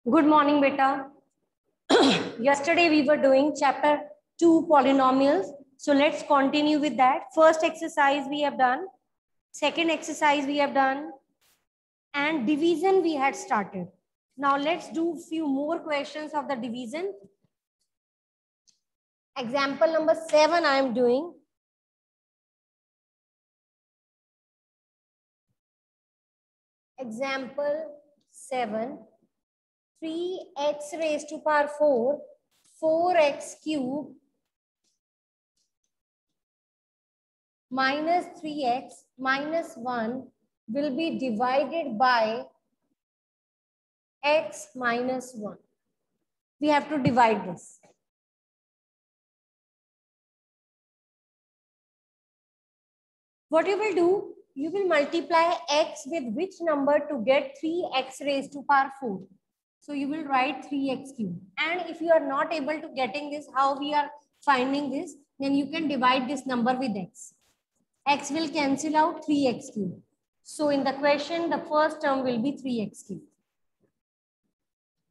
Good morning, beta. Yesterday we were doing chapter 2 polynomials. So let's continue with that. First exercise we have done. Second exercise we have done. And division we had started. Now let's do few more questions of the division. Example number 7 I am doing. Example 7. 3x raised to power 4, 4x cube minus 3x minus 1 will be divided by x minus 1. We have to divide this. What you will do, you will multiply x with which number to get 3x raised to power 4. So you will write 3x cube. And if you are not able to getting this, how we are finding this, then you can divide this number with x. X will cancel out 3x cube. So in the question, the first term will be 3x cube.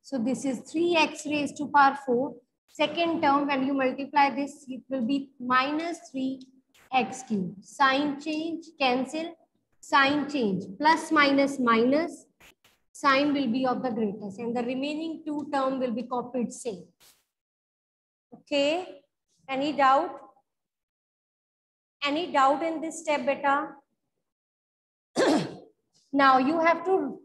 So this is 3x raised to power 4. Second term, when you multiply this, it will be minus 3x cube. Sign change, cancel, sign change. Plus, minus, minus. Sign will be of the greatest. And the remaining two term will be copied same. Okay. Any doubt? Any doubt in this step, beta? Now you have to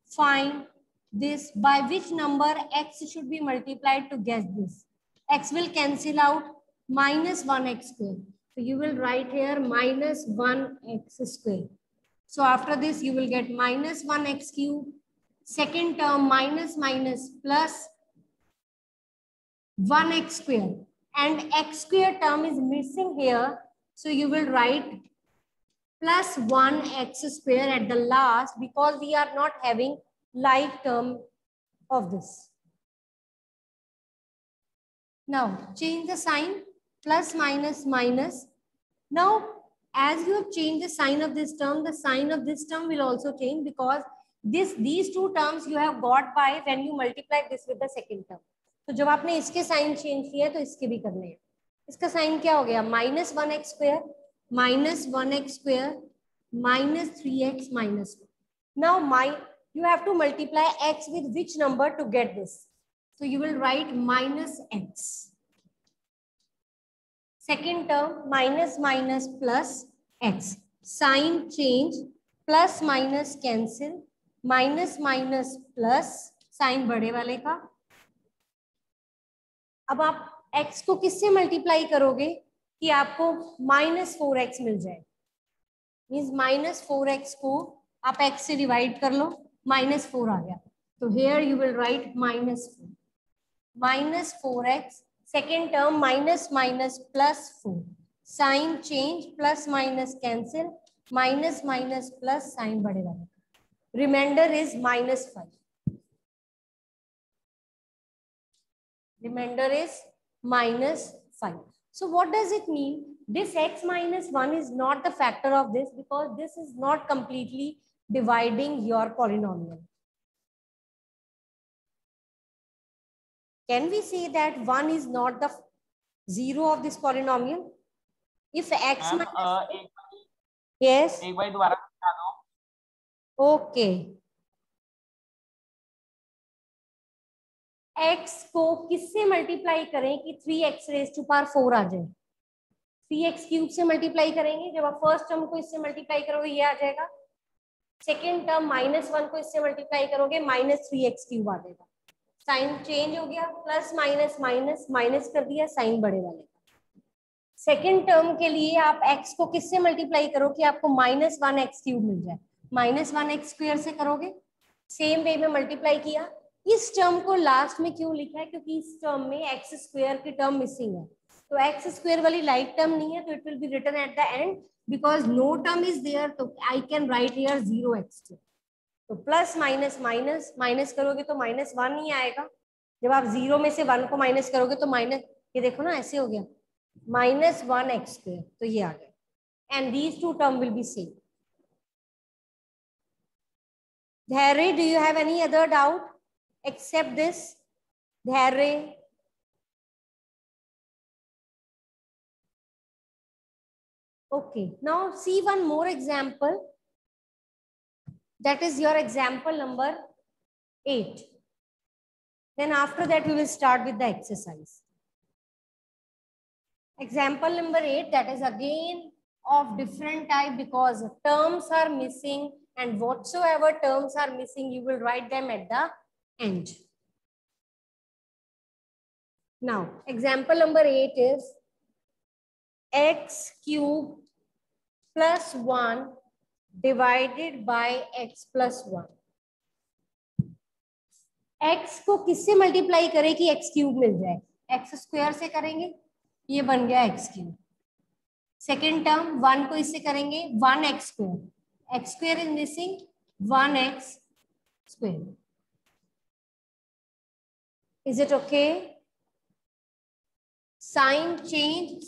find this by which number x should be multiplied to get this. X will cancel out minus 1x square. So you will write here minus 1x square. So after this you will get minus 1x cube. Second term minus minus plus 1x square. And x square term is missing here. So you will write plus 1x square at the last because we are not having like term of this. Now change the sign, plus minus minus. Now as you have changed the sign of this term, the sign of this term will also change because these two terms you have got by when you multiply this with the second term. तो जब आपने इसके sign change किया तो इसके भी करने हैं. इसका साइन क्या हो गया? Minus 1x square minus 1x square minus 3x minus 1. Now you have to multiply x with which number to get this? So you will write minus x. Second term minus minus plus x. Sign change, plus minus cancel, minus minus plus, sign बड़े वाले का. अब आप x को किससे multiply करोगे कि आपको minus 4x मिल जाए? मीन्स minus 4x को आप x से डिवाइड कर लो, minus 4 आ गया. तो here you will write minus 4. Minus 4x. Second term minus minus plus 4. Sign change, plus minus cancel, minus minus plus sign बड़े वाले. Remainder is minus 5. Remainder is minus 5. So what does it mean? This x minus 1 is not the factor of this because this is not completely dividing your polynomial. Can we say that 1 is not the 0 of this polynomial? If x minus... yes. एक बार दोबारा बता दो. Okay. x को किससे multiply करें कि 3x raise to power 4 आ जाए? 3x cube से मल्टीप्लाई करेंगे. जब आप फर्स्ट टर्म को इससे मल्टीप्लाई करोगे ये आ जाएगा. सेकेंड टर्म माइनस 1 को इससे मल्टीप्लाई करोगे माइनस 3x क्यूब आ जाएगा. साइन चेंज हो गया, प्लस माइनस माइनस माइनस कर दिया, साइन बड़े वाले का. सेकेंड टर्म के लिए आप x को किससे मल्टीप्लाई करो कि आपको माइनस 1x क्यूब मिल जाए? माइनस 1x स्क्वायर से करोगे. सेम वे में मल्टीप्लाई किया. इस टर्म को लास्ट में क्यों लिखा है? क्योंकि इस टर्म में एक्स स्क्वायर की टर्म मिसिंग है. तो एक्स स्क्वायर वाली लाइक टर्म नहीं है, तो it will be written at the end because no term is there. तो I can write here 0x2. तो प्लस माइनस माइनस माइनस करोगे तो माइनस 1 ही आएगा. जब आप 0 में से 1 को माइनस करोगे तो माइनस, ये देखो ना ऐसे हो गया, माइनस 1x2. तो ये आ गया. And these two term will be same. Harry, do you have any other doubt? except this Dhैर्य. Okay, now see one more example. That is your example number 8. Then after that we will start with the exercise. Example number 8, that is again of different type because terms are missing, and whatsoever terms are missing you will write them at the end. Now example number 8 is x cube plus 1 divided by x plus 1. x को किससे multiply करें कि x cube मिल जाए? x square से करेंगे, ये बन गया x क्यूब. सेकेंड टर्म 1 को इससे करेंगे 1x square. x square is missing 1x square. Is it okay? Sign change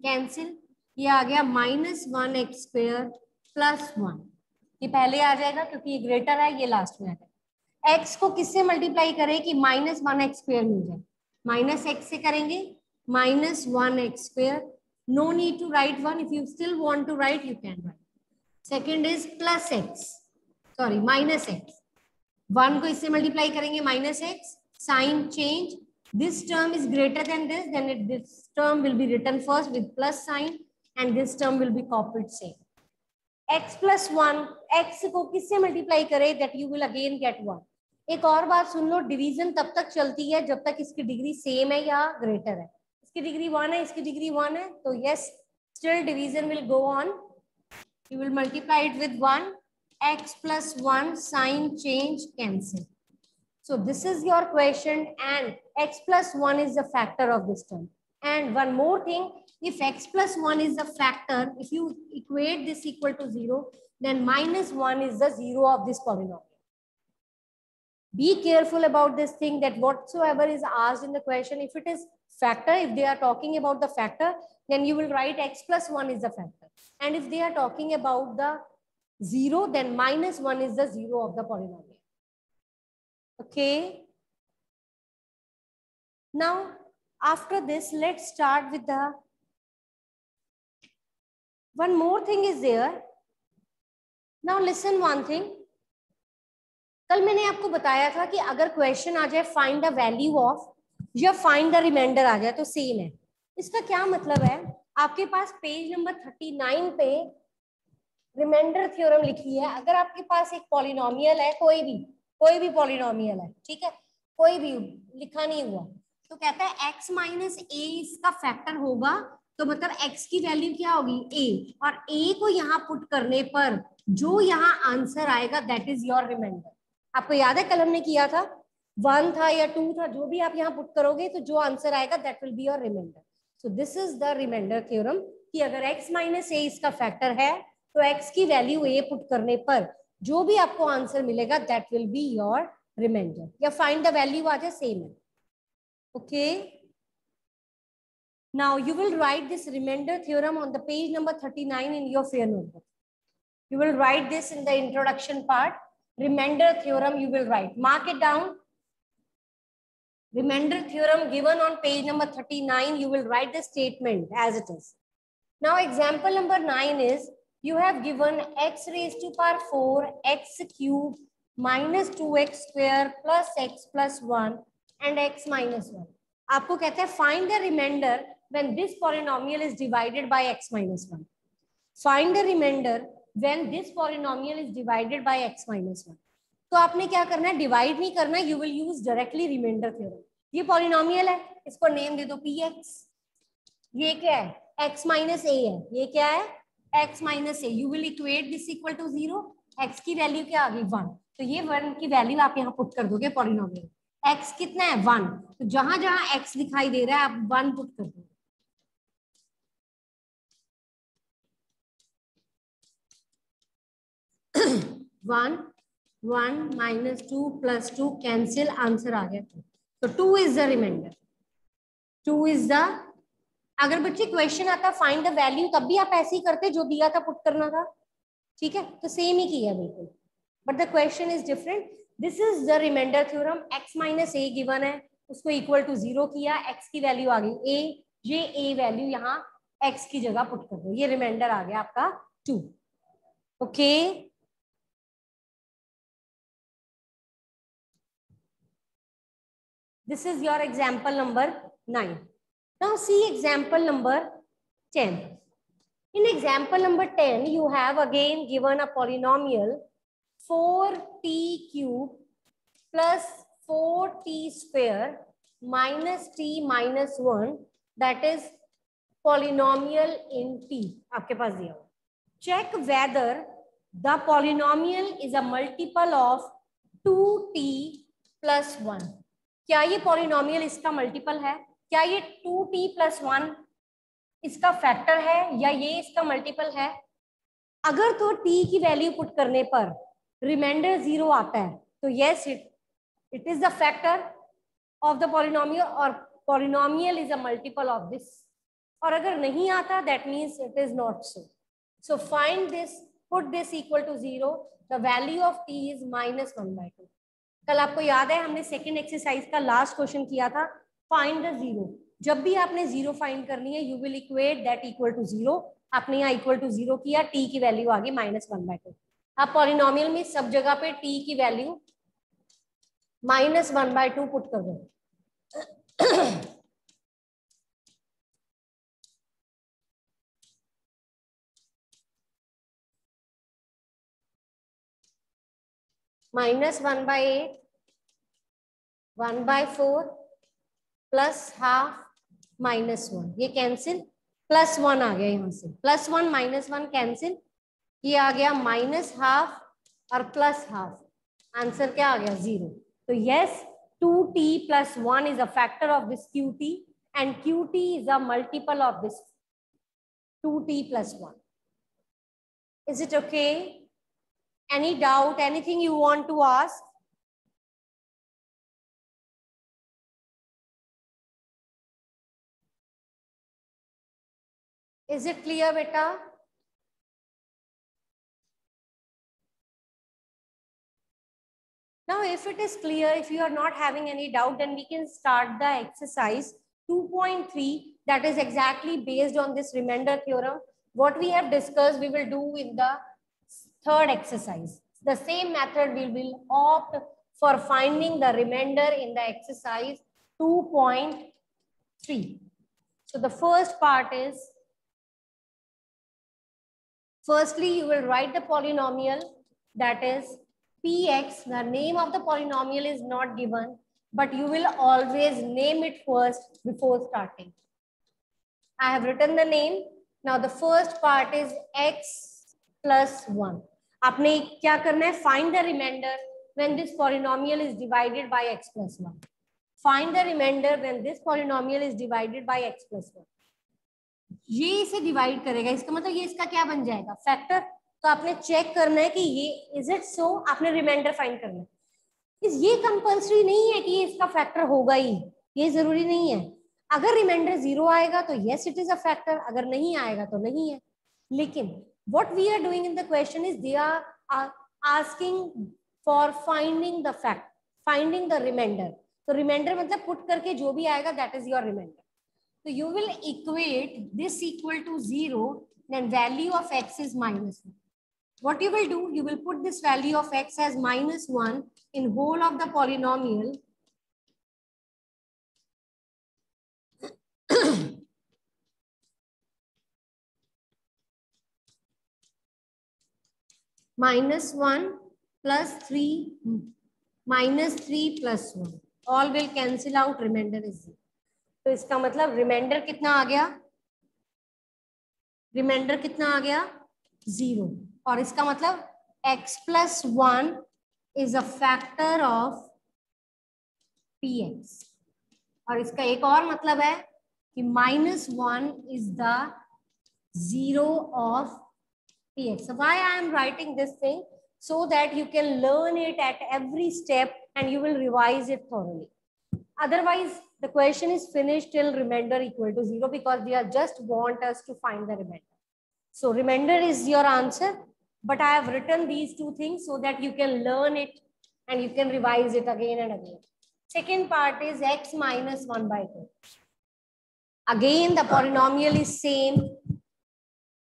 cancel. ये आ गया -1x स्क्वायर प्लस 1. ये पहले आ जाएगा क्योंकि ये ग्रेटर है, ये लास्ट में आ जाएगा. x को किससे मल्टीप्लाई करें कि -1x स्क्वायर मिल जाए? -x से करेंगे -1x square. No need to write 1. If you still want to write, you can write. Second is plus x. Sorry, minus x. 1 को इससे मल्टीप्लाई करेंगे -x. Sign change. This term is greater than this. Then this term will be written first with plus sign, and this term will be copied same. X plus 1. X को किससे multiply करें? That you will again get 1. एक और बात सुन लो, division तब तक चलती है जब तक इसकी डिग्री सेम है या ग्रेटर है. इसकी डिग्री 1 है, इसकी डिग्री 1 है, तो yes, still division will go on. You will multiply it with 1. X plus 1 sign change cancel. So this is your question, and x plus 1 is the factor of this term. And one more thing, if x plus 1 is the factor, if you equate this equal to 0, then -1 is the 0 of this polynomial. Be careful about this thing, that whatsoever is asked in the question, if it is factor, if they are talking about the factor, then you will write x plus 1 is the factor. And if they are talking about the 0, then -1 is the 0 of the polynomial. Okay. Now, after this, let's start with the one more thing is there. Now listen one thing. कल मैंने आपको बताया था कि अगर question आ जाए find the value of या find the remainder आ जाए तो सेम है. इसका क्या मतलब है? आपके पास पेज नंबर 39 पे रिमाइंडर थ्योरम लिखी है. अगर आपके पास एक पॉलिनोमियल है, कोई भी पॉलिनोमियल है, ठीक है, कोई भी लिखा नहीं हुआ, तो कहता है x माइनस ए इसका फैक्टर होगा, तो मतलब x की वैल्यू क्या होगी? a. और a को यहाँ पुट करने पर जो यहाँ आंसर आएगा दैट इज योर रिमाइंडर. आपको याद है कल हमने किया था, 1 था या 2 था, जो भी आप यहाँ पुट करोगे तो जो आंसर आएगा that will be your remainder. So this is the remainder theorem कि अगर x माइनस ए इसका फैक्टर है तो x की वैल्यू a पुट करने पर जो भी आपको आंसर मिलेगा that will be your remainder. या फाइंड द वैल्यू आ जाए सेम है. Okay. Now you will write this remainder theorem on the page number 39 in your fair notebook. You will write this in the introduction part. Remainder theorem you will write. Mark it down. Remainder theorem given on page number 39. You will write the statement as it is. Now example number 9 is you have given x raised to power 4 x cube minus 2x square plus x plus 1 and x minus 1. आपको कहते हैं find the remainder when this polynomial is divided by x minus 1. Find the remainder when this polynomial is divided by x minus 1. तो आपने क्या करना है? Divide नहीं करना है, you will use directly remainder theorem. ये पॉलिनोमियल है, इसको नेम दे दो px. ये क्या है? x minus a है. ये क्या है? x minus a. You will equate this equal to 0. x की वैल्यू क्या आ गई? 1. तो ये 1 की वैल्यू आप यहाँ पुट कर दोगे पॉलिनोमियल. x कितना है? 1. तो जहां जहां x दिखाई दे रहा है आप 1 पुट कर दो. One minus 2 plus 2 cancel, answer आ गया 2. तो 2 is the remainder. 2 is the. अगर बच्चे क्वेश्चन आता फाइंड द वैल्यू तब भी आप ऐसे ही करते जो दिया था पुट करना था, ठीक है, तो सेम ही किया बिल्कुल. But the question is different. This is the remainder theorem. x minus A given है, उसको इक्वल टू 0 किया, x की वैल्यू आ गई a, ये a वैल्यू यहाँ x की जगह पुट कर दो, ये रिमाइंडर आ गया आपका 2. Okay, this is your example number 9. Now see example number 10. In example number 10, you have again given a polynomial 4t cube plus 4t square minus t minus 1, that is polynomial in t. आपके पास दिया हुआ. Check whether the polynomial is a multiple of 2t plus 1. क्या ये polynomial इसका multiple है? क्या ये 2t plus 1 इसका फैक्टर है या ये इसका मल्टीपल है? अगर तो t की वैल्यू पुट करने पर रिमाइंडर 0 आता है तो yes it is the factor of the polynomial और polynomial is a multiple of this. और अगर नहीं आता that means it is not so. So find this, put this equal to 0, the value of t is -1/2. कल आपको याद है हमने सेकेंड एक्सरसाइज का लास्ट क्वेश्चन किया था, फाइंड द 0. जब भी आपने 0 फाइंड करनी है you will equate that equal to 0. आपने यहाँ इक्वल टू 0 किया, t की वैल्यू आ गई -1/2. आप पॉलिनोमियल में सब जगह पे t की वैल्यू -1/2 पुट कर दो. -1/8, 1/4 प्लस हाफ -1, ये कैंसिल, +1 आ गया यहाँ से, +1 -1 कैंसिल, ये आ गया -1/2 और +1/2. आंसर क्या आ गया? 0. तो yes 2t plus 1 is a factor of this qt and qt is a multiple of this 2t plus 1. Is it okay? Any doubt, anything you want to ask? Is it clear, beta? Now, if it is clear, if you are not having any doubt, then we can start the exercise 2.3, that is exactly based on this remainder theorem. What we have discussed, we will do in the third exercise. The same method we will opt for finding the remainder in the exercise 2.3. So the first part is, firstly, you will write the polynomial, that is px. The name of the polynomial is not given, but you will always name it first before starting. I have written the name. Now the first part is x plus 1. आपने क्या करना है? Find the remainder when this polynomial is divided by x plus 1. Find the remainder when this polynomial is divided by x plus 1. ये इसे divide करेगा, इसका मतलब ये इसका क्या बन जाएगा? फैक्टर. तो आपने चेक करना है कि ये इज इट सो, आपने रिमाइंडर फाइंड करना है. ये कंपल्सरी नहीं है कि ये इसका फैक्टर होगा ही, ये जरूरी नहीं है. अगर रिमाइंडर 0 आएगा तो yes it is a factor, अगर नहीं आएगा तो नहीं है. लेकिन what we are doing in the question is they are asking for finding the fact, finding the remainder. तो remainder मतलब put करके जो भी आएगा that is your remainder. So you will equate this equal to 0, then value of x is -1. What you will do, you will put this value of x as -1 in whole of the polynomial. -1 plus 3 -3 plus 1, all will cancel out, remainder is 0. तो इसका मतलब reminder कितना आ गया? Reminder कितना आ गया? 0. और इसका मतलब x plus 1 is a factor of px. और इसका एक और मतलब है कि -1 is the 0 of px. So why I am writing this thing? So that you can learn it at every step and you will revise it thoroughly. Otherwise, the question is finished till remainder equal to 0 because they are just want us to find the remainder. So remainder is your answer, but I have written these two things so that you can learn it and you can revise it again and again. Second part is x minus 1 by 2. Again, the polynomial is same.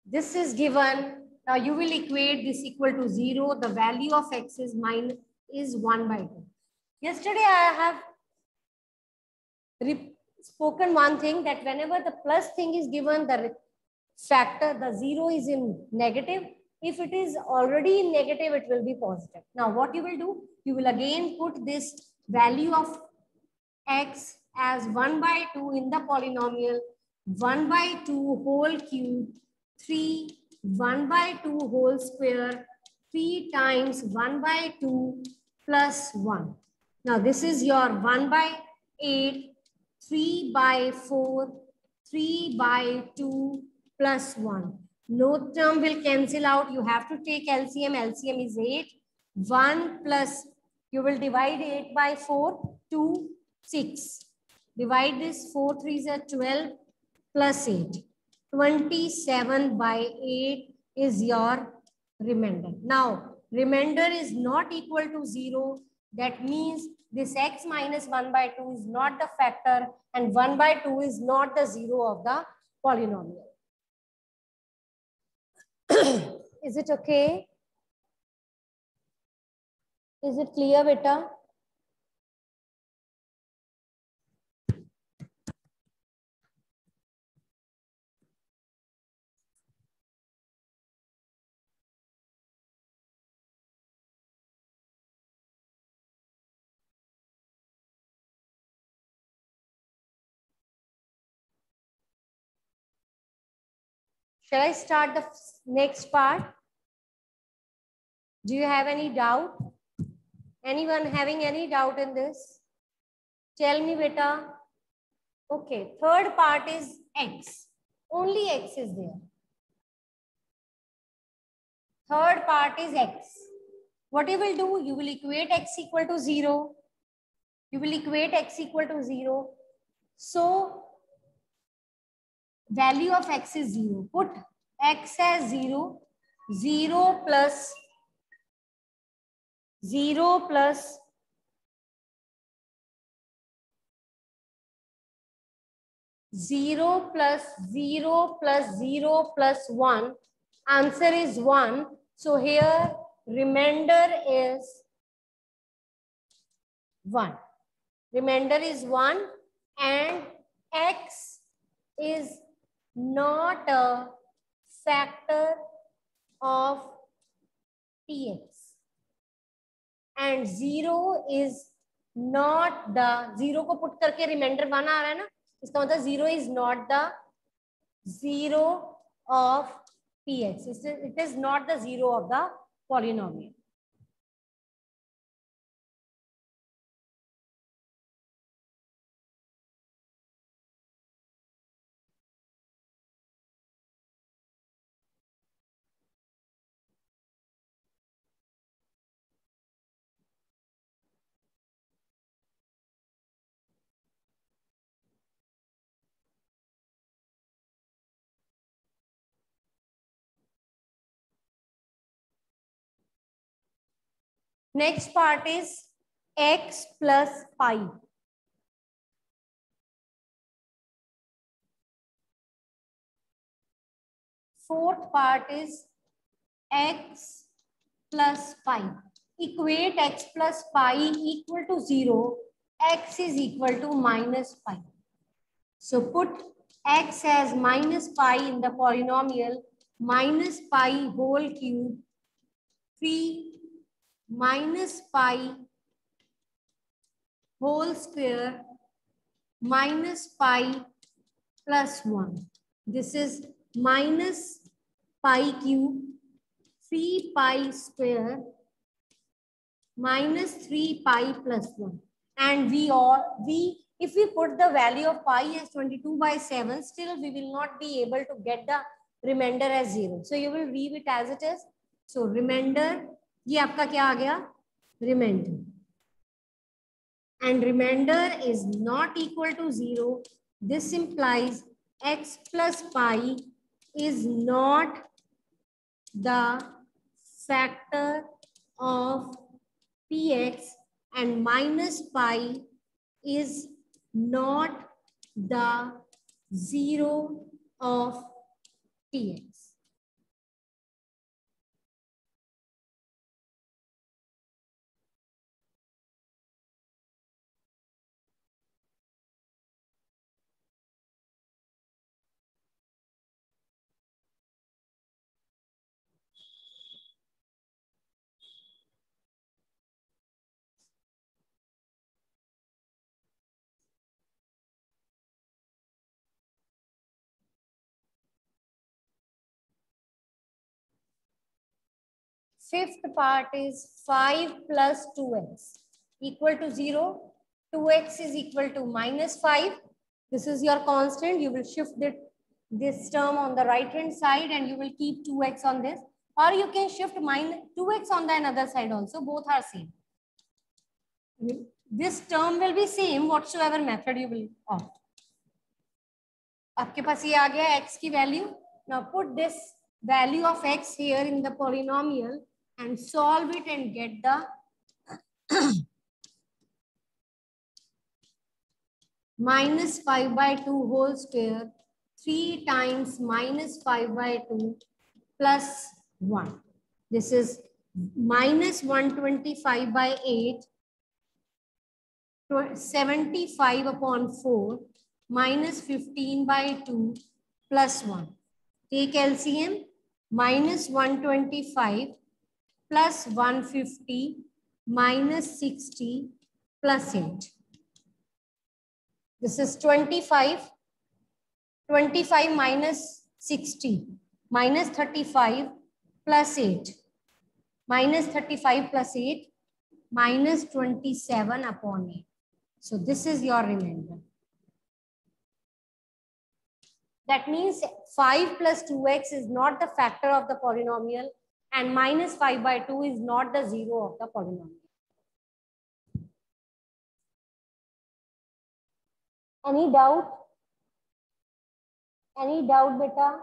This is given. Now you will equate this equal to 0. The value of x is 1 by 2. Yesterday I have spoken one thing, that whenever the plus thing is given, the factor, the 0 is in negative. If it is already in negative, it will be positive. Now what you will do, you will again put this value of x as 1 by 2 in the polynomial, 1 by 2 whole cube, 3, 1 by 2 whole square, 3 times 1 by 2 plus 1. Now this is your 1 by 8, 3 by 4, 3 by 2 plus 1. No term will cancel out. You have to take LCM. LCM is 8. 1 plus, you will divide 8 by 4, 2, 6. Divide this, 4 3s are 12 plus 8. 27 by 8 is your remainder. Now, remainder is not equal to 0. That means this x minus 1 by 2 is not the factor, and 1 by 2 is not the 0 of the polynomial. Is it okay? Is it clear, beta? Shall I start the next part? Do you have any doubt? Anyone having any doubt in this? Tell me, beta. Okay, third part is x. Only x is there. Third part is x. What you will do, you will equate x equal to 0. You will equate x equal to 0. So, value of x is 0. Put x as 0. 0 plus 0 plus 0 plus 0 plus 0 plus 1. Answer is 1. So here remainder is 1. Remainder is 1, and x is not a factor of px. And 0 is not the, 0 को put करके remainder 1 आ रहा है ना, इसका मतलब 0 is not the 0 of px. It is not the 0 of the polynomial. Next part is x plus pi. Fourth part is x plus pi. Equate x plus pi equal to 0. X is equal to minus pi. So put x as minus pi in the polynomial. Minus pi whole cube, 3 minus pi whole square minus pi plus 1. This is minus pi cube, 3 pi square minus 3 pi plus 1. And if we put the value of pi as 22 by 7, still we will not be able to get the remainder as 0. So you will leave it as it is. So remainder, ये आपका क्या आ गया? Remainder. And remainder is not equal to 0. This implies x plus pi is not the factor of px and minus pi is not the zero of tx. Fifth part is 5 plus 2x equal to 0. 2x is equal to minus 5. This is your constant. You will shift this term on the right hand side and you will keep 2x on this. Or you can shift minus 2x on the another side also. Both are same. This term will be same whatsoever method you will opt. आपके पास ये आ गया x की value. Now put this value of x here in the polynomial and solve it and get the minus 5 by 2 whole square 3 times minus 5 by 2 plus 1. This is minus 125 by 8, 75 upon 4 minus 15 by 2 plus 1. Take LCM, minus 125 plus 150 minus 60 plus 8. This is 25. 25 minus 60 minus 35 plus 8. Minus 35 plus 8 minus 27 upon 8. So this is your remainder. That means 5 plus 2x is not the factor of the polynomial and minus 5 by 2 is not the zero of the polynomial. Any doubt? Any doubt, beta?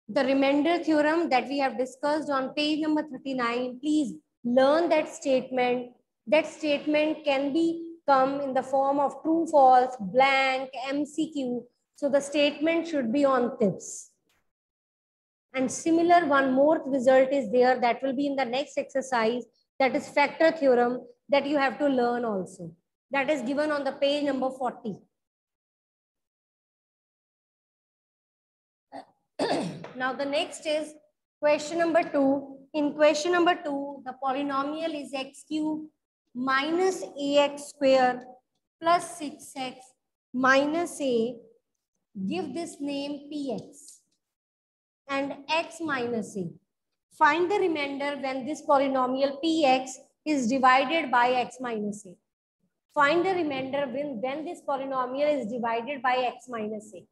The remainder theorem that we have discussed on page number 39, please learn that statement. That statement can be come in the form of true, false, blank, MCQ. So the statement should be on tips. And similar one more result is there that will be in the next exercise, that is factor theorem, that you have to learn also. That is given on the page number 40. Now the next is question number 2. In question number 2, the polynomial is x cube minus ax square plus 6x minus a. Give this name px and x minus a. Find the remainder when this polynomial px is divided by x minus a. Find the remainder when this polynomial is divided by x minus a.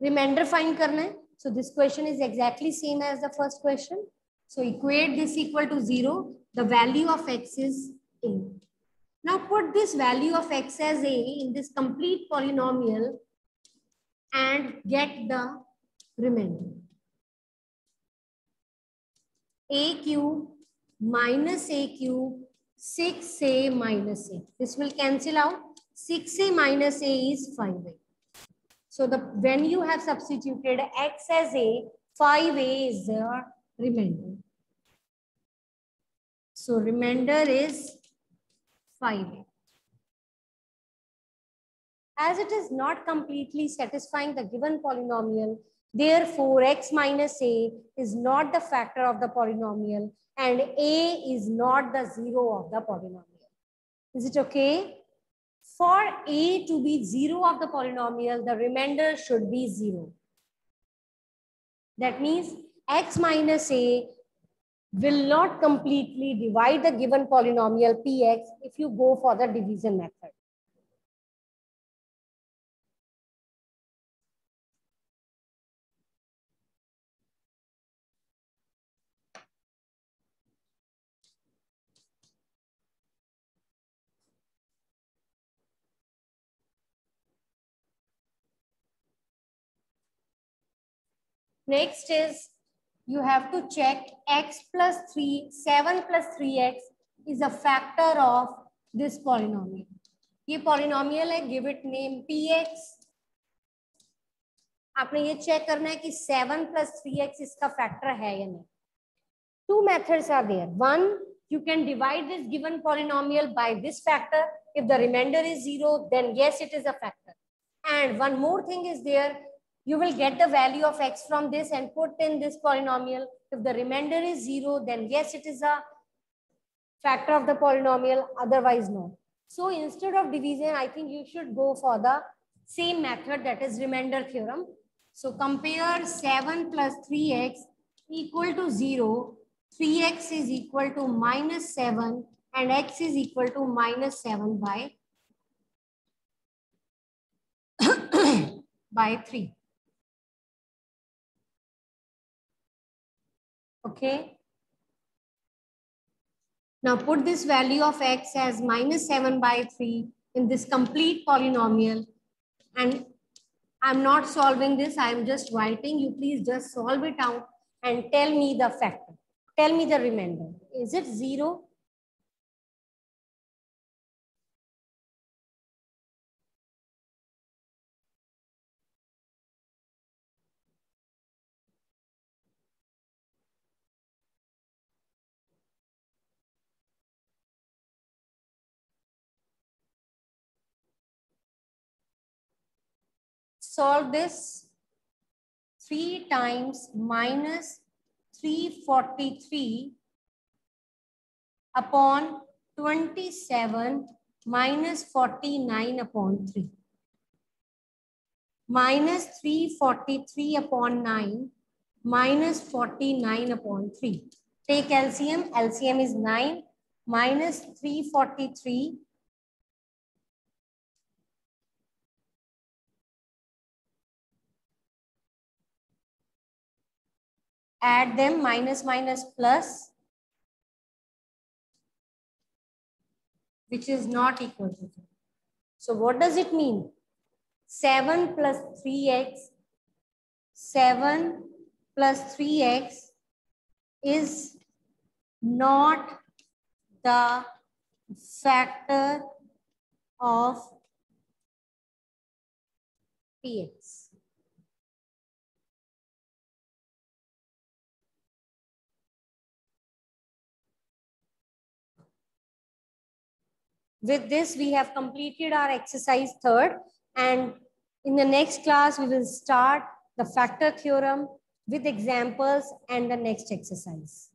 Remainder find करना है. So this question is exactly same as the first question. So equate this equal to 0. The value of x is a. Now put this value of x as a in this complete polynomial and get the remainder. A cube minus a cube 6a minus a. This will cancel out. 6a minus a is 5a. So when you have substituted x as a, 5a is the remainder. So remainder is 5a. As it is not completely satisfying the given polynomial, therefore x minus a is not the factor of the polynomial and a is not the zero of the polynomial. Is it okay? For a to be zero of the polynomial, the remainder should be 0. That means x minus a will not completely divide the given polynomial px if you go for the division method. Next is you have to check x plus 3, 7 plus 3x is a factor of this polynomial. ये polynomial है, give it name px. आपने ये check करना है कि 7 plus 3x इसका factor है या नहीं. Two methods are there. One, you can divide this given polynomial by this factor. If the remainder is 0, then yes, it is a factor. And one more thing is there. You will get the value of x from this and put in this polynomial. If the remainder is 0, then yes, it is a factor of the polynomial, otherwise no. So instead of division, I think you should go for the same method, that is remainder theorem. So compare 7 plus 3x equal to 0, 3x is equal to minus 7 and x is equal to minus 7 by 3. Okay. Now put this value of x as minus 7 by 3 in this complete polynomial. And I'm not solving this. I'm just writing. You please just solve it out and tell me the factor. Tell me the remainder. Is it 0? Solve this. 3 times minus 343 upon 27 minus 49 upon 3. Minus 343 upon 9 minus 49 upon 3. Take LCM. LCM is 9 minus 343 add them, minus minus plus, which is not equal to 0. So what does it mean? 7 plus 3x, 7 plus 3x is not the factor of px. With this, we have completed our exercise 3rd, and in the next class, we will start the factor theorem with examples and the next exercise.